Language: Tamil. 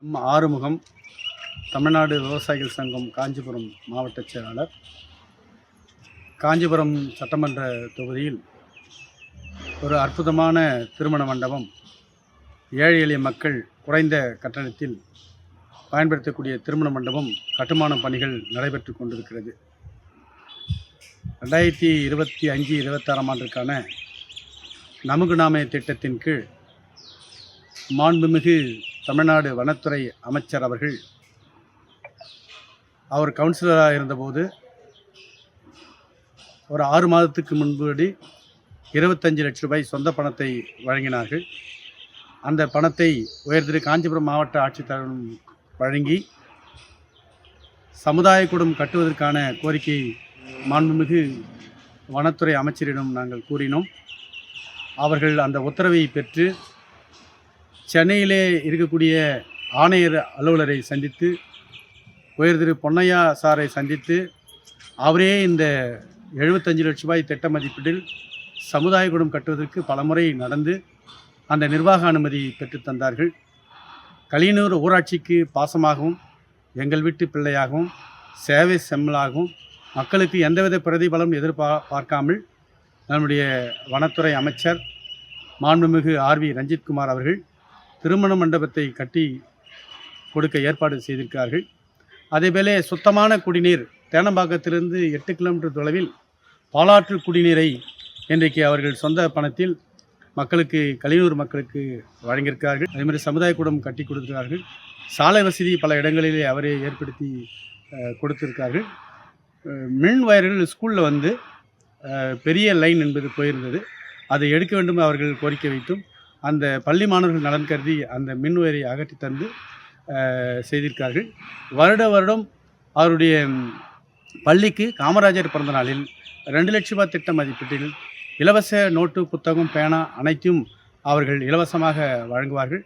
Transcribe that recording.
ஆறுமுகம், தமிழ்நாடு விவசாயிகள் சங்கம் காஞ்சிபுரம் மாவட்ட செயலாளர். காஞ்சிபுரம் சட்டமன்ற தொகுதியில் ஒரு அற்புதமான திருமண மண்டபம், ஏழை எளிய மக்கள் குறைந்த கட்டணத்தில் பயன்படுத்தக்கூடிய திருமண மண்டபம் கட்டுமான பணிகள் நடைபெற்று கொண்டிருக்கிறது. 2025-26ஆம் ஆண்டிற்கான நமக்கு நாமே திட்டத்தின் கீழ் மாண்புமிகு தமிழ்நாடு வனத்துறை அமைச்சர் அவர்கள், அவர் கவுன்சிலராக இருந்தபோது ஒரு 6 மாதத்துக்கு முன்படி 25 லட்ச ரூபாய் சொந்த பணத்தை வழங்கினார்கள். அந்த பணத்தை உயர்திரு காஞ்சிபுரம் மாவட்ட ஆட்சித்தலைவரும் வழங்கி சமுதாய கூடம் கட்டுவதற்கான கோரிக்கை மாண்புமிகு வனத்துறை அமைச்சரிடம் நாங்கள் கூறினோம். அவர்கள் அந்த உத்தரவை பெற்று சென்னையிலே இருக்கக்கூடிய ஆணையர் அலுவலரை சந்தித்து, உயர்திரு பொன்னையா சாரை சந்தித்து, அவரே இந்த 75 லட்ச ரூபாய் திட்ட மதிப்பீட்டில் சமுதாய கூடம் கட்டுவதற்கு பலமுறை நடந்து அந்த நிர்வாக அனுமதி பெற்று தந்தார்கள். கலியனூர் ஊராட்சிக்கு பாசமாகவும், எங்கள் வீட்டு பிள்ளையாகவும், சேவை செம்மலாகவும், மக்களுக்கு எந்தவித பிரதிபலம் எதிர்பார்க்காமல் நம்முடைய வனத்துறை அமைச்சர் மாண்புமிகு ஆர்வி ரஞ்சித்குமார் அவர்கள் திருமண மண்டபத்தை கட்டி கொடுக்க ஏற்பாடு செய்திருக்கிறார்கள். அதேபோல சுத்தமான குடிநீர், தேனம்பாக்கத்திலிருந்து 8 கிலோமீட்டர் தொலைவில் பாலாற்று குடிநீரை இன்றைக்கு அவர்கள் சொந்த பணத்தில் மக்களுக்கு, கலியனூர் மக்களுக்கு வழங்கியிருக்கிறார்கள். அதேமாதிரி சமுதாய கூடம் கட்டி கொடுத்திருக்கிறார்கள். சாலை வசதி பல இடங்களிலே அவரே ஏற்படுத்தி கொடுத்திருக்கார்கள். மின் வயர்கள் ஸ்கூலில் வந்து பெரிய லைன் என்பது போயிருந்தது, அதை எடுக்க வேண்டும் அவர்கள் கோரிக்கை வைத்தும் அந்த பள்ளி மாணவர்கள் நலன் கருதி அந்த மின் வயரை அகற்றி தந்து செய்திருக்கார்கள். வருடம் அவருடைய பள்ளிக்கு காமராஜர் பிறந்த நாளில் 2 லட்ச ரூபாய் திட்ட மதிப்பீட்டில் இலவச நோட்டு, புத்தகம், பேனா அனைத்தும் அவர்கள் இலவசமாக வழங்குவார்கள்.